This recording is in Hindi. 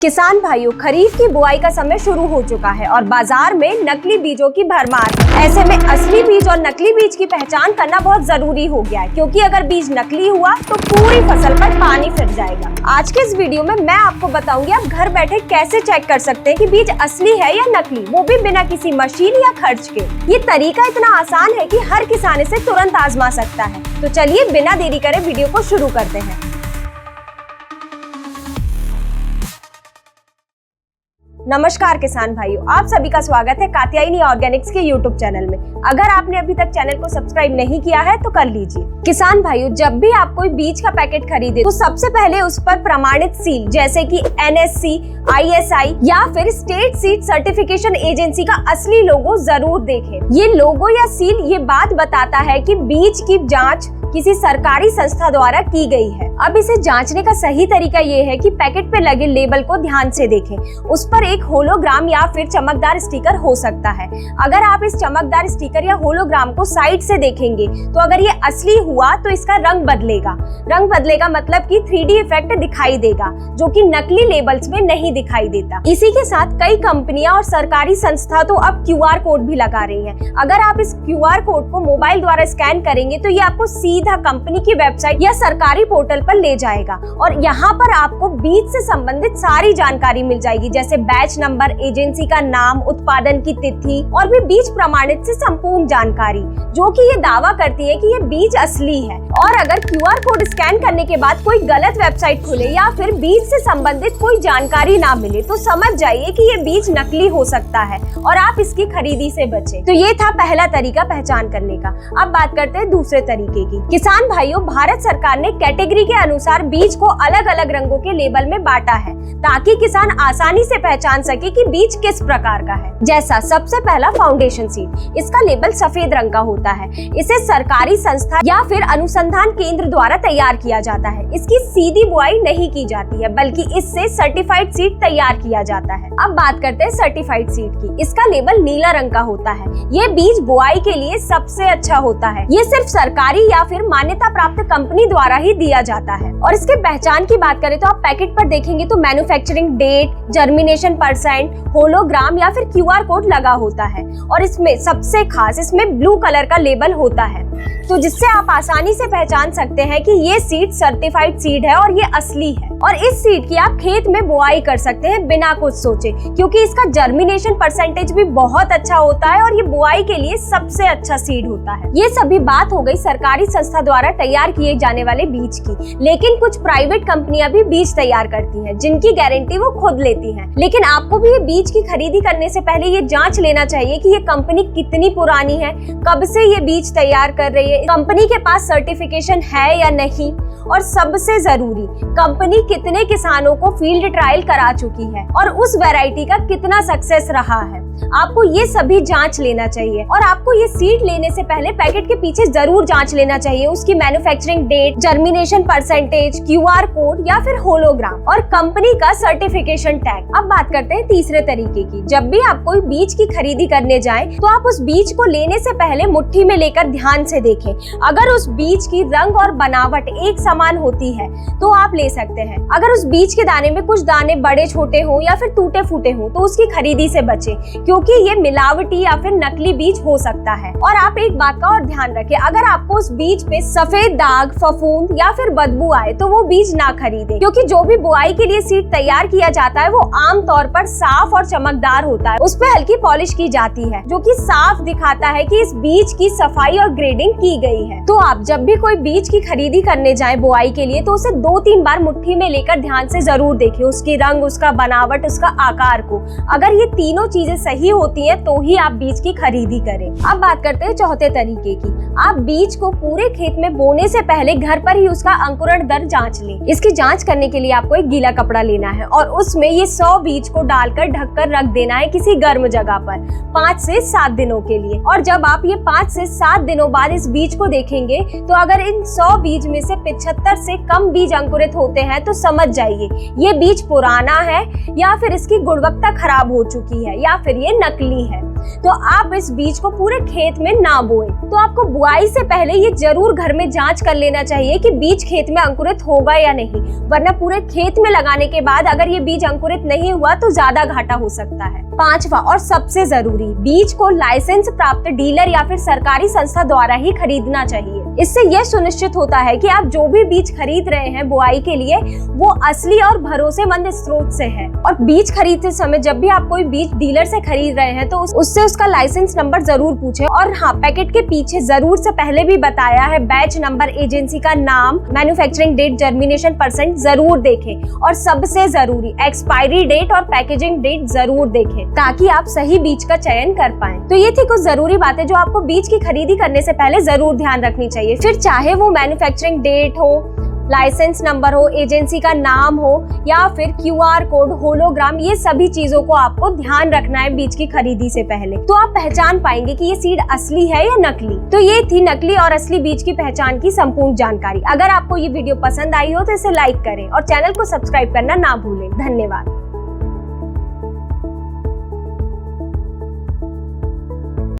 किसान भाइयों, खरीफ की बुआई का समय शुरू हो चुका है और बाजार में नकली बीजों की भरमार है। ऐसे में असली बीज और नकली बीज की पहचान करना बहुत जरूरी हो गया है, क्योंकि अगर बीज नकली हुआ तो पूरी फसल पर पानी फिर जाएगा। आज के इस वीडियो में मैं आपको बताऊंगी आप घर बैठे कैसे चेक कर सकते हैं कि बीज असली है या नकली, वो भी बिना किसी मशीन या खर्च के। ये तरीका इतना आसान है कि हर किसान इसे तुरंत आजमा सकता है। तो चलिए बिना देरी करे वीडियो को शुरू करते हैं। नमस्कार किसान भाइयों, आप सभी का स्वागत है कात्यायनी ऑर्गेनिक्स के यूट्यूब चैनल में। अगर आपने अभी तक चैनल को सब्सक्राइब नहीं किया है तो कर लीजिए। किसान भाइयों, जब भी आप कोई बीज का पैकेट खरीदे तो सबसे पहले उस पर प्रमाणित सील जैसे कि NSC, ISI या फिर स्टेट सीड सर्टिफिकेशन एजेंसी का असली लोगो जरूर देखें। ये लोगो या सील ये बात बताता है कि बीज की जाँच किसी सरकारी संस्था द्वारा की गई है। अब इसे जांचने का सही तरीका ये है कि पैकेट पे लगे लेबल को ध्यान से देखें। उस पर एक होलोग्राम या फिर चमकदार स्टिकर हो सकता है। अगर आप इस चमकदार स्टिकर या होलोग्राम को साइड से देखेंगे तो अगर ये असली हुआ तो इसका रंग बदलेगा मतलब कि 3D इफेक्ट दिखाई देगा, जो कि नकली लेबल्स में नहीं दिखाई देता। इसी के साथ कई कंपनियां और सरकारी संस्था तो अब QR कोड भी लगा रही है। अगर आप इस QR कोड को मोबाइल द्वारा स्कैन करेंगे तो ये आपको सीधा कंपनी की वेबसाइट या सरकारी पोर्टल पर ले जाएगा और यहाँ पर आपको बीज से संबंधित सारी जानकारी मिल जाएगी, जैसे बैच नंबर, एजेंसी का नाम, उत्पादन की तिथि और भी बीज प्रमाणित से संपूर्ण जानकारी, जो कि ये दावा करती है कि ये बीज असली है। और अगर QR कोड स्कैन करने के बाद कोई गलत वेबसाइट खुले या फिर बीज से संबंधित कोई जानकारी ना मिले तो समझ जाइए कि ये बीज नकली हो सकता है और आप इसकी खरीदी से बचें। तो ये था पहला तरीका पहचान करने का। अब बात करते हैं दूसरे तरीके की। किसान भाइयों, भारत सरकार ने कैटेगरी के अनुसार बीज को अलग अलग रंगों के लेबल में बांटा है ताकि किसान आसानी से पहचान सके कि बीज किस प्रकार का है। जैसा सबसे पहला फाउंडेशन सीड, इसका लेबल सफेद रंग का होता है। इसे सरकारी संस्था या फिर अनुसंधान केंद्र द्वारा तैयार किया जाता है। इसकी सीधी बुआई नहीं की जाती है, बल्कि इससे सर्टिफाइड सीड तैयार किया जाता है। अब बात करते हैं सर्टिफाइड सीड की। इसका लेबल नीला रंग का होता है। ये बीज बुआई के लिए सबसे अच्छा होता है। ये सिर्फ सरकारी या फिर मान्यता प्राप्त कंपनी द्वारा ही दिया जाता है। और इसके पहचान की बात करें तो आप पैकेट पर देखेंगे तो manufacturing date, germination percent, hologram या फिर QR कोड लगा होता है। और इसमें सबसे खास इसमें ब्लू कलर का लेबल होता है, तो जिससे आप आसानी से पहचान सकते हैं कि ये सीड सर्टिफाइड सीड है और ये असली है। और इस सीड की आप खेत में बुआई कर सकते हैं बिना कुछ सोचे, क्योंकि इसका जर्मिनेशन परसेंटेज भी बहुत अच्छा होता है और ये बुआई के लिए सबसे अच्छा सीड होता है। ये सभी बात हो गई सरकारी संस्था द्वारा तैयार किए जाने वाले बीज की। लेकिन कुछ प्राइवेट कंपनियां भी बीज तैयार करती हैं, जिनकी गारंटी वो खुद लेती हैं। लेकिन आपको भी ये बीज की खरीदी करने से पहले ये जांच लेना चाहिए कि ये कंपनी कितनी पुरानी है, कब से ये बीज तैयार कर रही है, कंपनी के पास सर्टिफिकेशन है या नहीं, और सबसे जरूरी कंपनी कितने किसानों को फील्ड ट्रायल करा चुकी है और उस वैरायटी का कितना सक्सेस रहा है। आपको ये सभी जांच लेना चाहिए। और आपको ये सीड लेने से पहले पैकेट के पीछे जरूर जांच लेना चाहिए उसकी manufacturing date, germination percentage, QR code या फिर होलोग्राम और कंपनी का सर्टिफिकेशन टैग। अब बात करते हैं तीसरे तरीके की। जब भी आप कोई बीज की खरीदी करने जाएं, तो आप उस बीज को लेने से पहले मुट्ठी में लेकर ध्यान से देखें। अगर उस बीज की रंग और बनावट एक समान होती है तो आप ले सकते हैं। अगर उस बीज के दाने में कुछ दाने बड़े छोटे हो या फिर टूटे फूटे हो तो उसकी खरीदी से बचें, क्योंकि ये मिलावटी या फिर नकली बीज हो सकता है। और आप एक बात का और ध्यान रखें, अगर आपको उस बीज पे सफेद दाग, फफूंद या फिर बदबू आए तो वो बीज ना खरीदें, क्योंकि जो भी बुआई के लिए सीड तैयार किया जाता है वो आम तौर पर साफ और चमकदार होता है। उस पे हल्की पॉलिश की जाती है, जो कि साफ दिखाता है कि इस बीज की सफाई और ग्रेडिंग की गई है। तो आप जब भी कोई बीज की खरीदी करने जाएं बुआई के लिए तो उसे 2-3 बार मुट्ठी में लेकर ध्यान से जरूर देखें, उसकी रंग, उसका बनावट, उसका आकार को। अगर ये तीनों चीजें सही होती हैं तो ही आप बीज की खरीदी करें। अब बात करते हैं चौथे तरीके की। आप बीज को पूरे खेत में बोने से पहले घर पर ही उसका अंकुरण दर जांच लें। इसकी जांच करने के लिए आपको एक गीला कपड़ा लेना है और उसमें ये 100 बीज को डालकर ढककर रख देना है किसी गर्म जगह पर 5 से 7 दिनों के लिए। और जब आप ये 5 से 7 दिनों बाद इस बीज को देखेंगे तो अगर इन 100 बीज में से 75 से कम बीज अंकुरित होते हैं तो समझ जाइए ये बीज पुराना है या फिर इसकी गुणवत्ता खराब हो चुकी है या फिर ये नकली है। तो आप इस बीज को पूरे खेत में ना बोएं। तो आपको बुआई से पहले ये जरूर घर में जांच कर लेना चाहिए कि बीज खेत में अंकुरित होगा या नहीं, वरना पूरे खेत में लगाने के बाद अगर ये बीज अंकुरित नहीं हुआ तो ज्यादा घाटा हो सकता है। पांचवा और सबसे जरूरी, बीज को लाइसेंस प्राप्त डीलर या फिर सरकारी संस्था द्वारा ही खरीदना चाहिए। इससे यह सुनिश्चित होता है कि आप जो भी बीज खरीद रहे हैं बुआई के लिए वो असली और भरोसेमंद स्रोत से है। और बीज खरीदते समय जब भी आप कोई बीज डीलर से खरीद रहे हैं तो उससे उसका लाइसेंस नंबर जरूर पूछें। और हाँ, पैकेट के पीछे जरूर से पहले भी बताया है बैच नंबर, एजेंसी का नाम, मैन्युफैक्चरिंग डेट, जर्मिनेशन परसेंट जरूर देखें। और सबसे जरूरी एक्सपायरी डेट और पैकेजिंग डेट जरूर देखें ताकि आप सही बीज का चयन कर पाएं। तो ये थी कुछ जरूरी बातें जो आपको बीज की खरीदी करने से पहले जरूर ध्यान रखनी चाहिए। फिर चाहे वो मैन्युफैक्चरिंग डेट हो, लाइसेंस नंबर हो, एजेंसी का नाम हो या फिर QR कोड, होलोग्राम, ये सभी चीजों को आपको ध्यान रखना है बीज की खरीदी से पहले। तो आप पहचान पाएंगे कि ये सीड असली है या नकली। तो ये थी नकली और असली बीज की पहचान की संपूर्ण जानकारी। अगर आपको ये वीडियो पसंद आई हो तो इसे लाइक करें और चैनल को सब्सक्राइब करना ना भूलें। धन्यवाद।